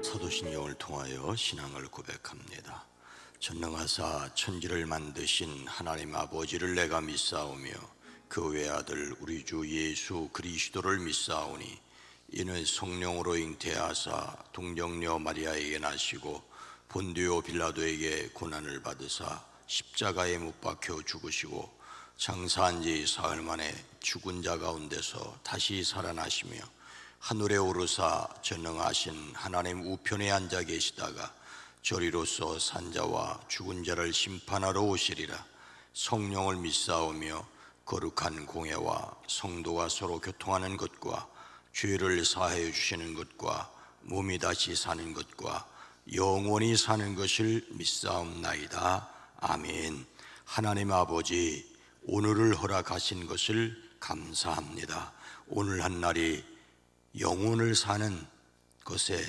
사도신경을 통하여 신앙을 고백합니다. 전능하사 천지를 만드신 하나님 아버지를 내가 믿사오며 그 외아들 우리 주 예수 그리스도를 믿사오니 이는 성령으로 잉태하사 동정녀 마리아에게 나시고 본디오 빌라도에게 고난을 받으사 십자가에 못 박혀 죽으시고 장사한 지 사흘 만에 죽은 자 가운데서 다시 살아나시며 하늘에 오르사 전능하신 하나님 우편에 앉아 계시다가 저리로서 산자와 죽은 자를 심판하러 오시리라. 성령을 믿사오며 거룩한 공회와 성도가 서로 교통하는 것과 죄를 사하여 주시는 것과 몸이 다시 사는 것과 영원히 사는 것을 믿사옵나이다. 아멘. 하나님 아버지, 오늘을 허락하신 것을 감사합니다. 오늘 한 날이 영혼을 사는 것의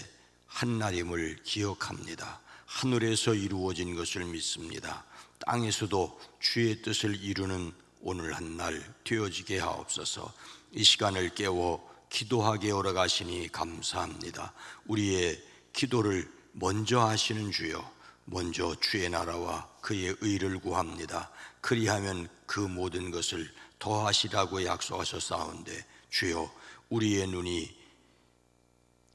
한 날임을 기억합니다. 하늘에서 이루어진 것을 믿습니다. 땅에서도 주의 뜻을 이루는 오늘 한 날 되어지게 하옵소서. 이 시간을 깨워 기도하게 허락하시니 감사합니다. 우리의 기도를 먼저 하시는 주여, 먼저 주의 나라와 그의 의를 구합니다. 그리하면 그 모든 것을 더하시라고 약속하셨사온데, 주여, 우리의 눈이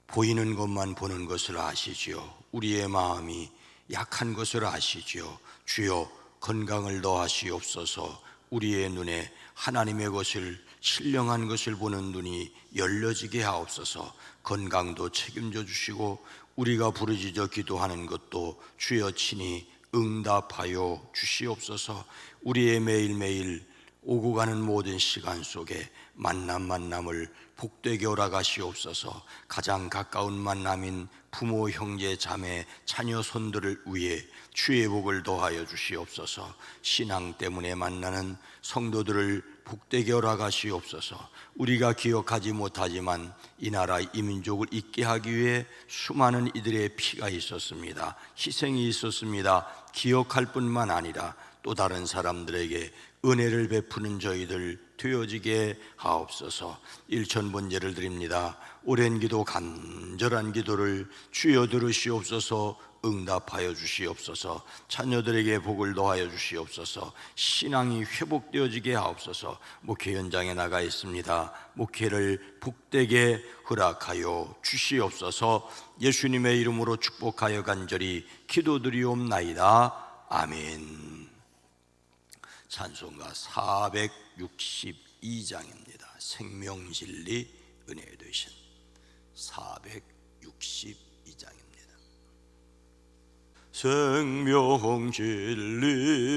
보이는 것만 보는 것을 아시지요. 우리의 마음이 약한 것을 아시지요. 주여, 건강을 더하시옵소서. 우리의 눈에 하나님의 것을, 신령한 것을 보는 눈이 열려지게 하옵소서. 건강도 책임져 주시고 우리가 부르짖어 기도하는 것도 주여 친히 응답하여 주시옵소서. 우리의 매일매일 오고 가는 모든 시간 속에 만남을 복되게 허락하시옵소서. 가장 가까운 만남인 부모, 형제, 자매, 자녀, 손들을 위해 주의 복을 더하여 주시옵소서. 신앙 때문에 만나는 성도들을 복되게 허락하시옵소서. 우리가 기억하지 못하지만 이 나라, 이 민족을 잊게 하기 위해 수많은 이들의 피가 있었습니다. 희생이 있었습니다. 기억할 뿐만 아니라 또 다른 사람들에게 은혜를 베푸는 저희들 되어지게 하옵소서. 일천번제를 드립니다. 오랜 기도, 간절한 기도를 주여 들으시옵소서. 응답하여 주시옵소서. 자녀들에게 복을 더하여 주시옵소서. 신앙이 회복되어지게 하옵소서. 목회 현장에 나가 있습니다. 목회를 복되게 허락하여 주시옵소서. 예수님의 이름으로 축복하여 간절히 기도드리옵나이다. 아멘. 찬송가 462장입니다. 생명진리 은혜 되신 462장입니다. 생명진리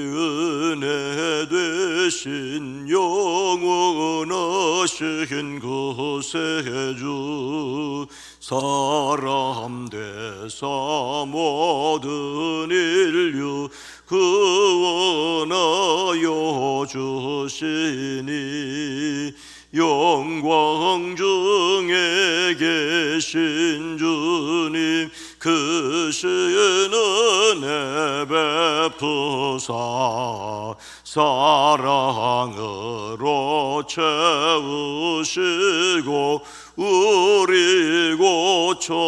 은혜 되신 영원하신 구세주, 사람 되사 모든 인류 구원하여 주시니 영광 중에 계신 주님, 그 신은혜 베푸사 사랑으로 채우시고 우리 고쳐주소서.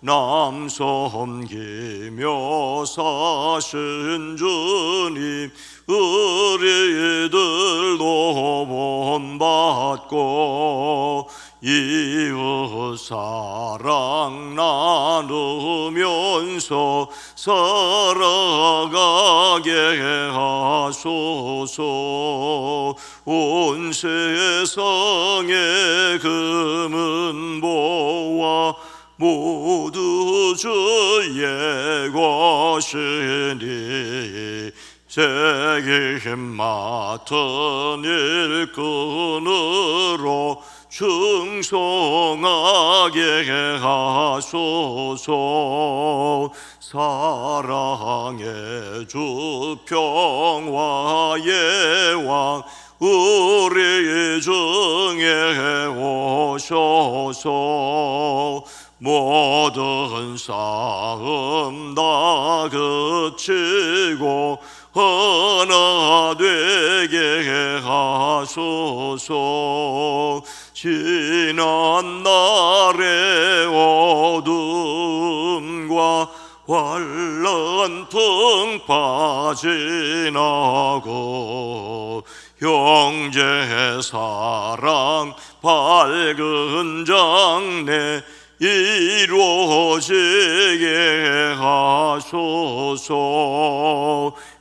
남 섬기며 사신 주님, 우리들도 본받고 이웃 사랑 나누면서 살아가게 하소서. 온 세상의 금은 보아 모두 주의 것이니 책임 맡은 일꾼으로 충성하게 하소서. 사랑의 주 평화의 왕 우리 중에 오셔서 모든 싸움 다 그치고 하나 되게 하소서. 지난 날의 어둠과 환란풍파 지나고 형제의 사랑 밝은 장래 이루어지게 하소서.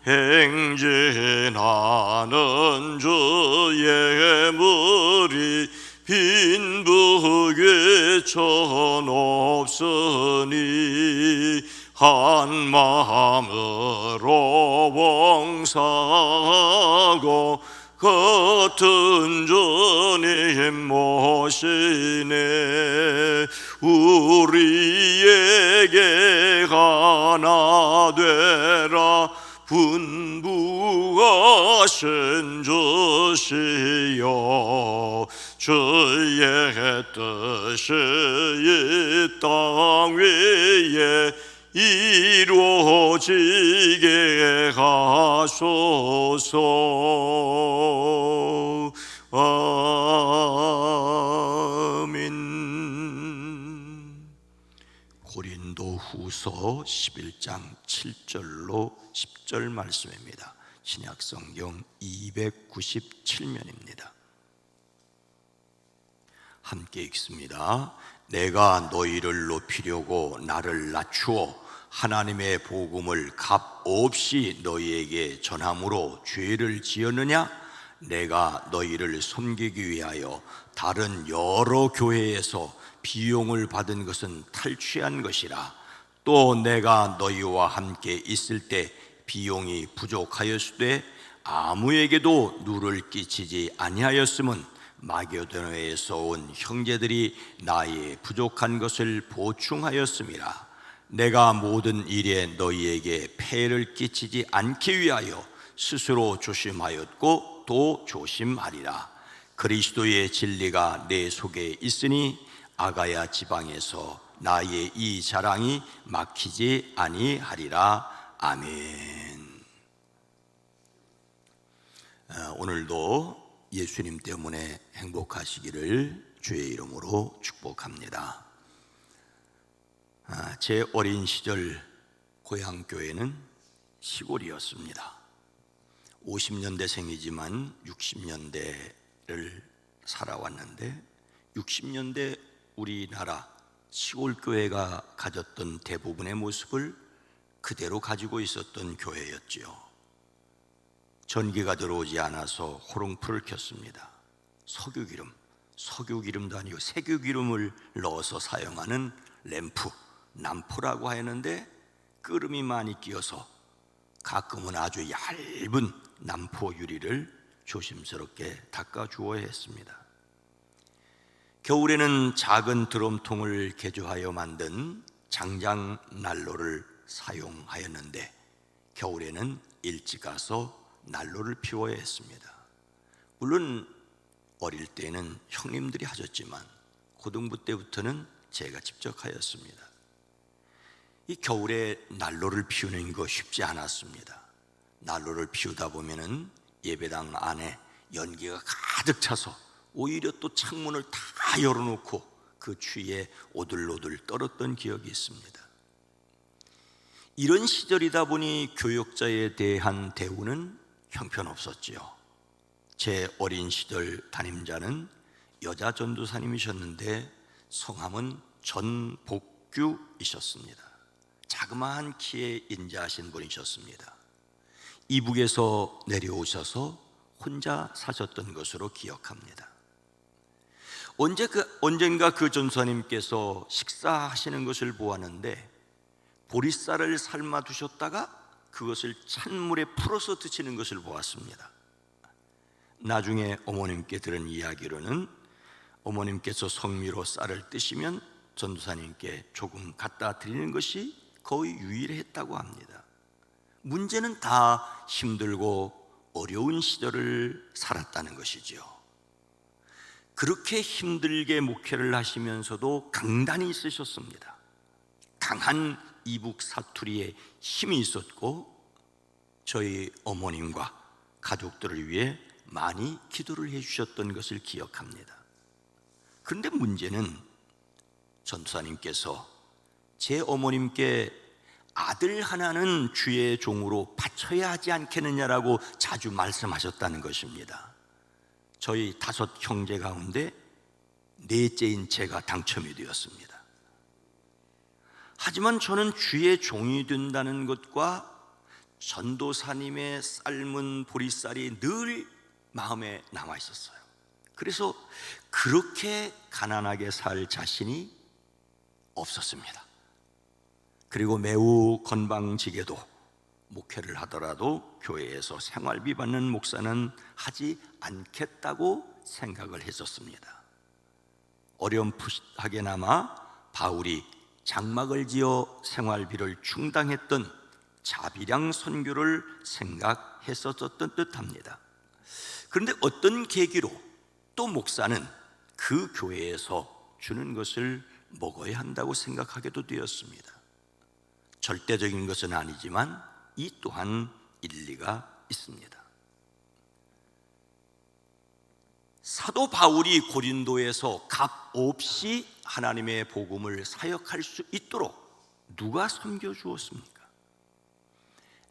행진하는 주의 무리 빈부귀천 없으니 한 마음으로 봉사하고 같은 주님 모시네. 우리에게 하나 되라 분부하신 주시여. 주의 뜻이 이 땅 위에 이루어지게 하소서. 아멘. 고린도후서 11장 7절로 10절 말씀입니다. 신약성경 297면입니다. 함께 읽습니다. 내가 너희를 높이려고 나를 낮추어 하나님의 복음을 값없이 너희에게 전함으로 죄를 지었느냐? 내가 너희를 섬기기 위하여 다른 여러 교회에서 비용을 받은 것은 탈취한 것이라. 또 내가 너희와 함께 있을 때 비용이 부족하였으되 아무에게도 누를 끼치지 아니하였음은 마게도냐에서 온 형제들이 나의 부족한 것을 보충하였음이라. 내가 모든 일에 너희에게 폐를 끼치지 않기 위하여 스스로 조심하였고 또 조심하리라. 그리스도의 진리가 내 속에 있으니 아가야 지방에서 나의 이 자랑이 막히지 아니하리라. 아멘. 오늘도 예수님 때문에 행복하시기를 주의 이름으로 축복합니다. 제 어린 시절 고향교회는 시골이었습니다. 50년대생이지만 60년대를 살아왔는데 60년대 우리나라 시골교회가 가졌던 대부분의 모습을 그대로 가지고 있었던 교회였지요. 전기가 들어오지 않아서 호롱불을 켰습니다. 석유기름도 아니고 색유기름을 넣어서 사용하는 램프, 남포라고 하는데 끄름이 많이 끼어서 가끔은 아주 얇은 남포 유리를 조심스럽게 닦아 주어야 했습니다. 겨울에는 작은 드럼통을 개조하여 만든 장장 난로를 사용하였는데 겨울에는 일찍 가서 난로를 피워야 했습니다. 물론 어릴 때는 형님들이 하셨지만 고등부 때부터는 제가 직접 하였습니다. 이 겨울에 난로를 피우는 거 쉽지 않았습니다. 난로를 피우다 보면은 예배당 안에 연기가 가득 차서 오히려 또 창문을 다 열어놓고 그 추위에 오들오들 떨었던 기억이 있습니다. 이런 시절이다 보니 교역자에 대한 대우는 형편없었지요. 제 어린 시절 담임자는 여자 전도사님이셨는데 성함은 전복규이셨습니다. 자그마한 키에 인자하신 분이셨습니다. 이북에서 내려오셔서 혼자 사셨던 것으로 기억합니다. 언젠가 그 전도사님께서 식사하시는 것을 보았는데 보리쌀을 삶아 두셨다가 그것을 찬물에 풀어서 드시는 것을 보았습니다. 나중에 어머님께 들은 이야기로는 어머님께서 성미로 쌀을 뜨시면 전도사님께 조금 갖다 드리는 것이 거의 유일했다고 합니다. 문제는 다 힘들고 어려운 시절을 살았다는 것이지요. 그렇게 힘들게 목회를 하시면서도 강단이 있으셨습니다. 강한 이북 사투리에 힘이 있었고 저희 어머님과 가족들을 위해 많이 기도를 해주셨던 것을 기억합니다. 그런데 문제는 전도사님께서 제 어머님께 아들 하나는 주의 종으로 바쳐야 하지 않겠느냐라고 자주 말씀하셨다는 것입니다. 저희 5 형제 가운데 넷째인 제가 당첨이 되었습니다. 하지만 저는 주의 종이 된다는 것과 전도사님의 삶은 보리쌀이 늘 마음에 남아 있었어요. 그래서 그렇게 가난하게 살 자신이 없었습니다. 그리고 매우 건방지게도 목회를 하더라도 교회에서 생활비 받는 목사는 하지 않겠다고 생각을 했었습니다. 어렴풋하게나마 바울이 장막을 지어 생활비를 충당했던 자비량 선교를 생각했었던 듯합니다. 그런데 어떤 계기로 또 목사는 그 교회에서 주는 것을 먹어야 한다고 생각하게도 되었습니다. 절대적인 것은 아니지만 이 또한 일리가 있습니다. 사도 바울이 고린도에서 값없이 하나님의 복음을 사역할 수 있도록 누가 섬겨주었습니까?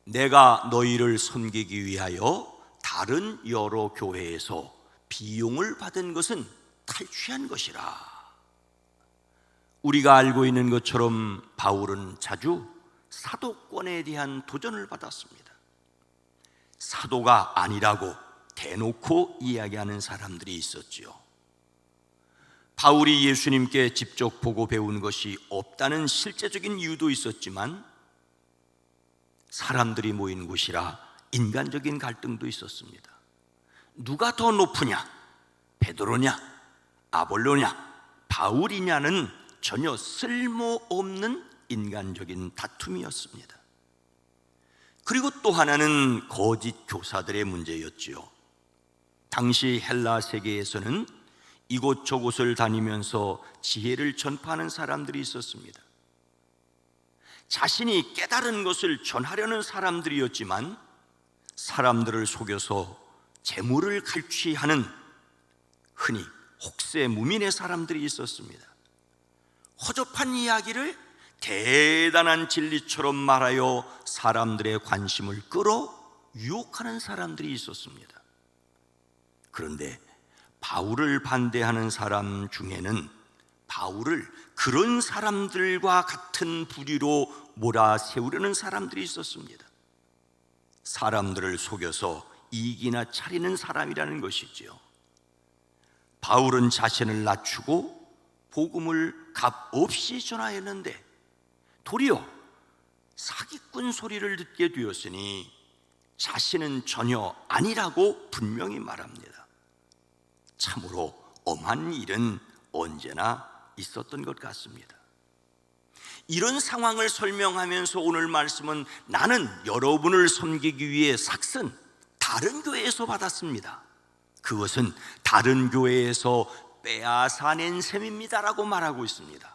내가 너희를 섬기기 위하여 다른 여러 교회에서 비용을 받은 것은 탈취한 것이라. 우리가 알고 있는 것처럼 바울은 자주 사도권에 대한 도전을 받았습니다. 사도가 아니라고 대놓고 이야기하는 사람들이 있었지요. 바울이 예수님께 직접 보고 배운 것이 없다는 실제적인 이유도 있었지만 사람들이 모인 곳이라 인간적인 갈등도 있었습니다. 누가 더 높으냐? 베드로냐? 아볼로냐? 바울이냐는 전혀 쓸모없는 인간적인 다툼이었습니다. 그리고 또 하나는 거짓 교사들의 문제였지요. 당시 헬라 세계에서는 이곳저곳을 다니면서 지혜를 전파하는 사람들이 있었습니다. 자신이 깨달은 것을 전하려는 사람들이었지만 사람들을 속여서 재물을 갈취하는 흔히 혹세무민의 사람들이 있었습니다. 허접한 이야기를 대단한 진리처럼 말하여 사람들의 관심을 끌어 유혹하는 사람들이 있었습니다. 그런데 바울을 반대하는 사람 중에는 바울을 그런 사람들과 같은 부류로 몰아세우려는 사람들이 있었습니다. 사람들을 속여서 이익이나 차리는 사람이라는 것이지요. 바울은 자신을 낮추고 복음을 값없이 전하였는데 도리어 사기꾼 소리를 듣게 되었으니 자신은 전혀 아니라고 분명히 말합니다. 참으로 엄한 일은 언제나 있었던 것 같습니다. 이런 상황을 설명하면서 오늘 말씀은 나는 여러분을 섬기기 위해 삭슨 다른 교회에서 받았습니다. 그것은 다른 교회에서 빼앗아낸 셈입니다라고 말하고 있습니다.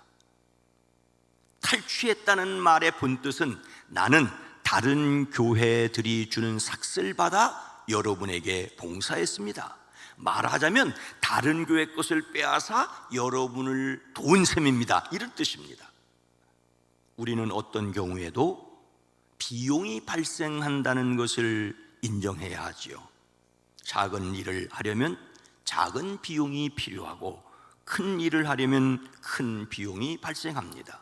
탈취했다는 말의 본뜻은 나는 다른 교회들이 주는 삭슬 받아 여러분에게 봉사했습니다. 말하자면 다른 교회 것을 빼앗아 여러분을 도운 셈입니다. 이런 뜻입니다. 우리는 어떤 경우에도 비용이 발생한다는 것을 인정해야 하지요. 작은 일을 하려면 작은 비용이 필요하고 큰 일을 하려면 큰 비용이 발생합니다.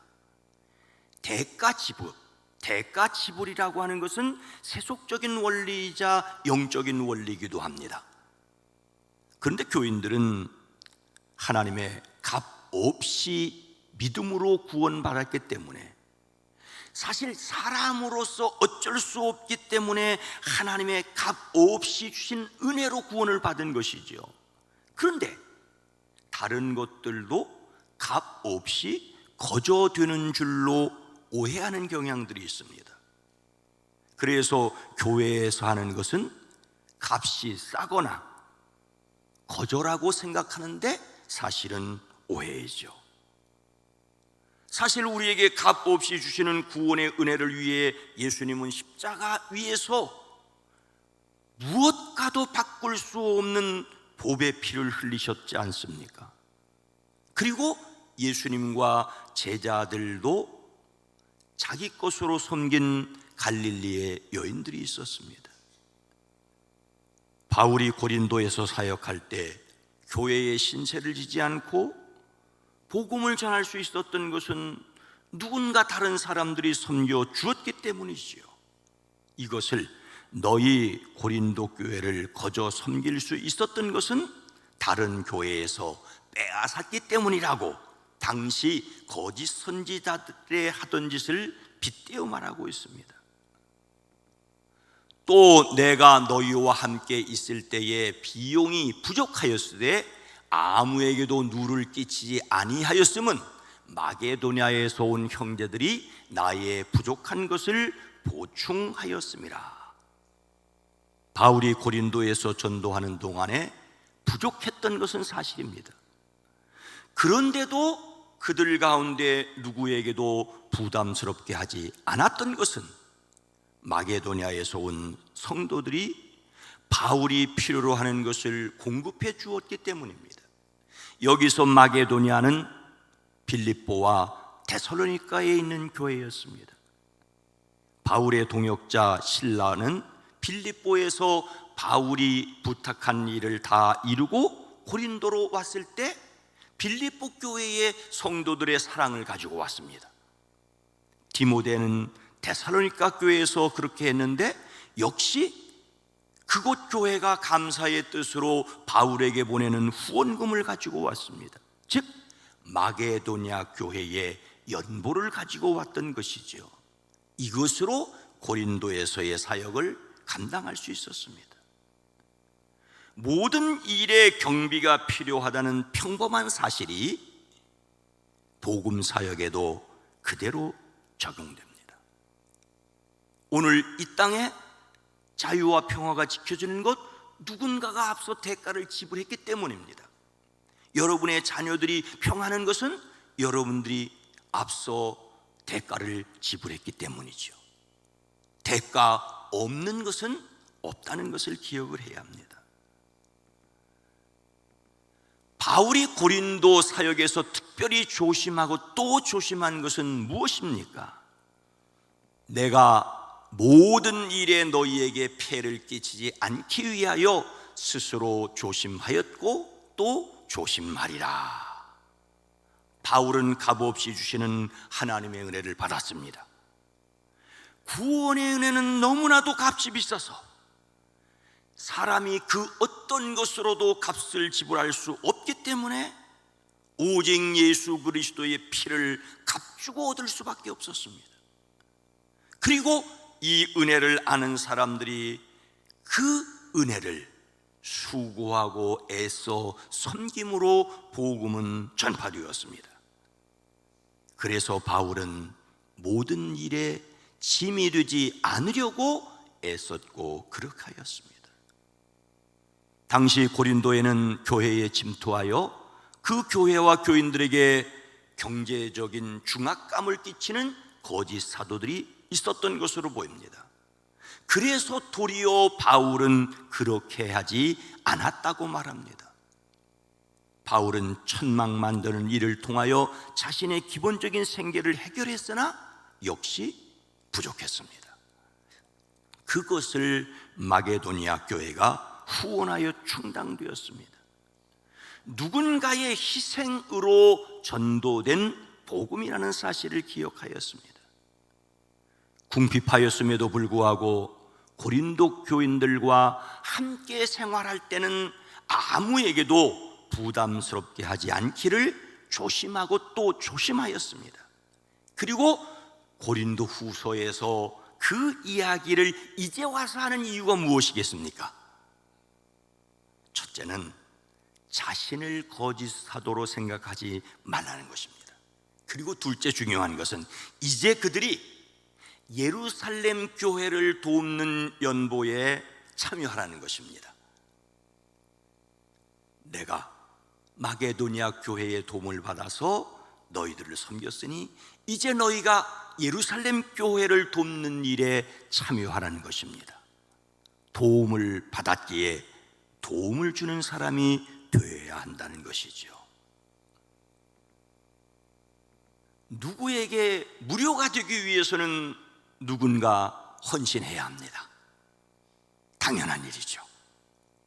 대가 지불이라고 하는 것은 세속적인 원리이자 영적인 원리이기도 합니다. 그런데 교인들은 하나님의 값 없이 믿음으로 구원받았기 때문에, 사실 사람으로서 어쩔 수 없기 때문에 하나님의 값 없이 주신 은혜로 구원을 받은 것이죠. 그런데 다른 것들도 값 없이 거저되는 줄로 오해하는 경향들이 있습니다. 그래서 교회에서 하는 것은 값이 싸거나 거저라고 생각하는데 사실은 오해이죠. 사실 우리에게 값 없이 주시는 구원의 은혜를 위해 예수님은 십자가 위에서 무엇과도 바꿀 수 없는 보배 피를 흘리셨지 않습니까? 그리고 예수님과 제자들도 자기 것으로 섬긴 갈릴리의 여인들이 있었습니다. 바울이 고린도에서 사역할 때 교회에 신세를 지지 않고 복음을 전할 수 있었던 것은 누군가 다른 사람들이 섬겨 주었기 때문이지요. 이것을 너희 고린도 교회를 거저 섬길 수 있었던 것은 다른 교회에서 빼앗았기 때문이라고 당시 거짓 선지자들의 하던 짓을 빗대어 말하고 있습니다. 또 내가 너희와 함께 있을 때에 비용이 부족하였으되 아무에게도 누를 끼치지 아니하였음은 마게도냐에서 온 형제들이 나의 부족한 것을 보충하였음이라. 바울이 고린도에서 전도하는 동안에 부족했던 것은 사실입니다. 그런데도 그들 가운데 누구에게도 부담스럽게 하지 않았던 것은 마게도냐에서 온 성도들이 바울이 필요로 하는 것을 공급해 주었기 때문입니다. 여기서 마게도냐는 빌립보와 데살로니가에 있는 교회였습니다. 바울의 동역자 실라는 빌립보에서 바울이 부탁한 일을 다 이루고 고린도로 왔을 때 빌립보 교회의 성도들의 사랑을 가지고 왔습니다. 디모데는 데살로니가 교회에서 그렇게 했는데 역시 그곳 교회가 감사의 뜻으로 바울에게 보내는 후원금을 가지고 왔습니다. 즉 마게도냐 교회의 연보를 가지고 왔던 것이죠. 이것으로 고린도에서의 사역을 감당할 수 있었습니다. 모든 일에 경비가 필요하다는 평범한 사실이 복음 사역에도 그대로 적용됩니다. 오늘 이 땅에 자유와 평화가 지켜지는 것, 누군가가 앞서 대가를 지불했기 때문입니다. 여러분의 자녀들이 평안한 것은 여러분들이 앞서 대가를 지불했기 때문이죠. 대가 없는 것은 없다는 것을 기억을 해야 합니다. 바울이 고린도 사역에서 특별히 조심하고 또 조심한 것은 무엇입니까? 내가 모든 일에 너희에게 폐를 끼치지 않기 위하여 스스로 조심하였고 또 조심하리라. 바울은 값없이 주시는 하나님의 은혜를 받았습니다. 구원의 은혜는 너무나도 값이 비싸서 사람이 그 어떤 것으로도 값을 지불할 수 없기 때문에 오직 예수 그리스도의 피를 값주고 얻을 수밖에 없었습니다. 그리고 이 은혜를 아는 사람들이 그 은혜를 수고하고 애써 섬김으로 복음은 전파되었습니다. 그래서 바울은 모든 일에 짐이 되지 않으려고 애썼고 그렇게 하였습니다. 당시 고린도에는 교회에 침투하여 그 교회와 교인들에게 경제적인 중압감을 끼치는 거짓 사도들이 있었던 것으로 보입니다. 그래서 도리어 바울은 그렇게 하지 않았다고 말합니다. 바울은 천막 만드는 일을 통하여 자신의 기본적인 생계를 해결했으나 역시 부족했습니다. 그것을 마게도니아 교회가 후원하여 충당되었습니다. 누군가의 희생으로 전도된 복음이라는 사실을 기억하였습니다. 궁핍하였음에도 불구하고 고린도 교인들과 함께 생활할 때는 아무에게도 부담스럽게 하지 않기를 조심하고 또 조심하였습니다. 그리고 고린도 후서에서 그 이야기를 이제 와서 하는 이유가 무엇이겠습니까? 첫째는 자신을 거짓 사도로 생각하지 말라는 것입니다. 그리고 둘째 중요한 것은 이제 그들이 예루살렘 교회를 돕는 연보에 참여하라는 것입니다. 내가 마게도니아 교회의 도움을 받아서 너희들을 섬겼으니 이제 너희가 예루살렘 교회를 돕는 일에 참여하라는 것입니다. 도움을 받았기에 도움을 주는 사람이 되어야 한다는 것이죠. 누구에게 무료가 되기 위해서는 누군가 헌신해야 합니다. 당연한 일이죠.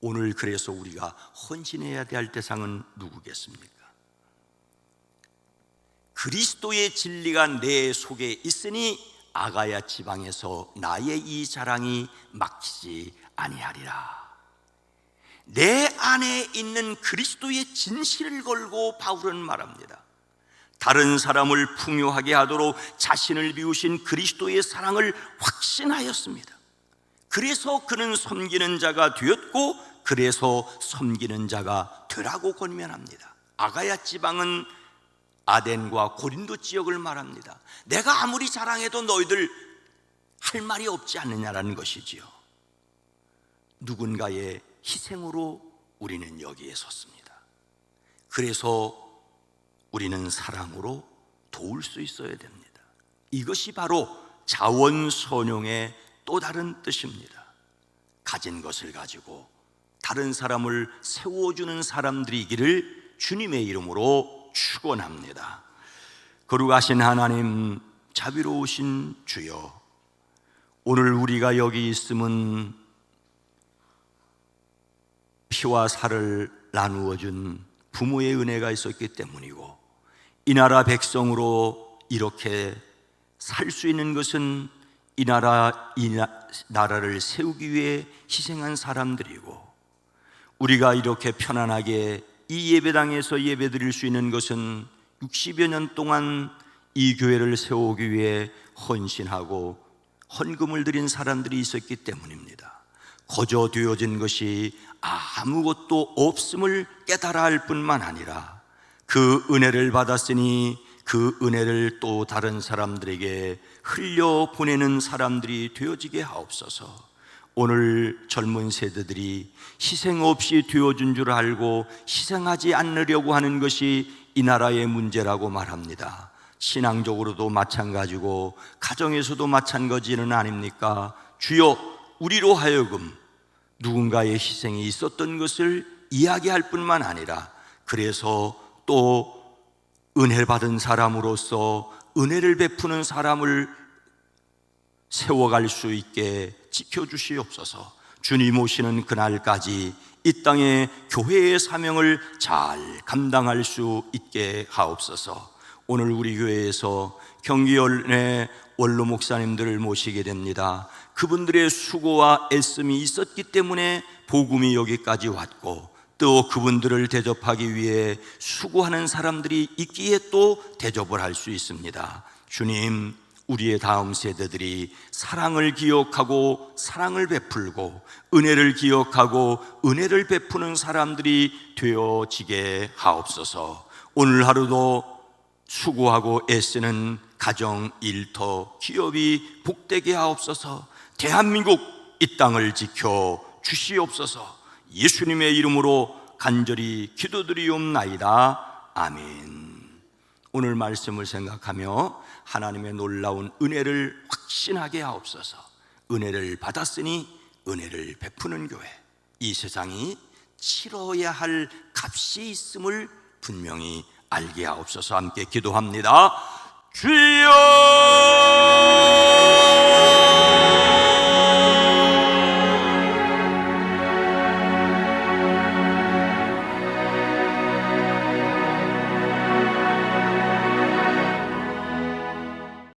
오늘 그래서 우리가 헌신해야 될 대상은 누구겠습니까? 그리스도의 진리가 내 속에 있으니 아가야 지방에서 나의 이 자랑이 막히지 아니하리라. 내 안에 있는 그리스도의 진실을 걸고 바울은 말합니다. 다른 사람을 풍요하게 하도록 자신을 비우신 그리스도의 사랑을 확신하였습니다. 그래서 그는 섬기는 자가 되었고, 그래서 섬기는 자가 되라고 권면합니다. 아가야 지방은 아덴과 고린도 지역을 말합니다. 내가 아무리 자랑해도 너희들 할 말이 없지 않느냐라는 것이지요. 누군가의 희생으로 우리는 여기에 섰습니다. 그래서 우리는 사랑으로 도울 수 있어야 됩니다. 이것이 바로 자원선용의 또 다른 뜻입니다. 가진 것을 가지고 다른 사람을 세워주는 사람들이기를 주님의 이름으로 축원합니다. 거룩하신 하나님, 자비로우신 주여, 오늘 우리가 여기 있음은 피와 살을 나누어 준 부모의 은혜가 있었기 때문이고, 이 나라 백성으로 이렇게 살 수 있는 것은 이 나라를 세우기 위해 희생한 사람들이고, 우리가 이렇게 편안하게 이 예배당에서 예배드릴 수 있는 것은 60여 년 동안 이 교회를 세우기 위해 헌신하고 헌금을 드린 사람들이 있었기 때문입니다. 거저 되어진 것이 아무것도 없음을 깨달아 할 뿐만 아니라 그 은혜를 받았으니 그 은혜를 또 다른 사람들에게 흘려보내는 사람들이 되어지게 하옵소서. 오늘 젊은 세대들이 희생 없이 되어준 줄 알고 희생하지 않으려고 하는 것이 이 나라의 문제라고 말합니다. 신앙적으로도 마찬가지고 가정에서도 마찬가지는 아닙니까? 주여, 우리로 하여금 누군가의 희생이 있었던 것을 이야기할 뿐만 아니라, 그래서 또 은혜 받은 사람으로서 은혜를 베푸는 사람을 세워갈 수 있게 지켜주시옵소서. 주님 오시는 그날까지 이 땅의 교회의 사명을 잘 감당할 수 있게 하옵소서. 오늘 우리 교회에서 경기연의 원로 목사님들을 모시게 됩니다. 그분들의 수고와 애씀이 있었기 때문에 복음이 여기까지 왔고, 또 그분들을 대접하기 위해 수고하는 사람들이 있기에 또 대접을 할 수 있습니다. 주님, 우리의 다음 세대들이 사랑을 기억하고 사랑을 베풀고 은혜를 기억하고 은혜를 베푸는 사람들이 되어지게 하옵소서. 오늘 하루도 수고하고 애쓰는 가정, 일터, 기업이 복되게 하옵소서. 대한민국 이 땅을 지켜 주시옵소서. 예수님의 이름으로 간절히 기도드리옵나이다. 아멘. 오늘 말씀을 생각하며 하나님의 놀라운 은혜를 확신하게 하옵소서. 은혜를 받았으니 은혜를 베푸는 교회, 이 세상이 치러야 할 값이 있음을 분명히 알게 하옵소서. 함께 기도합니다. 주여!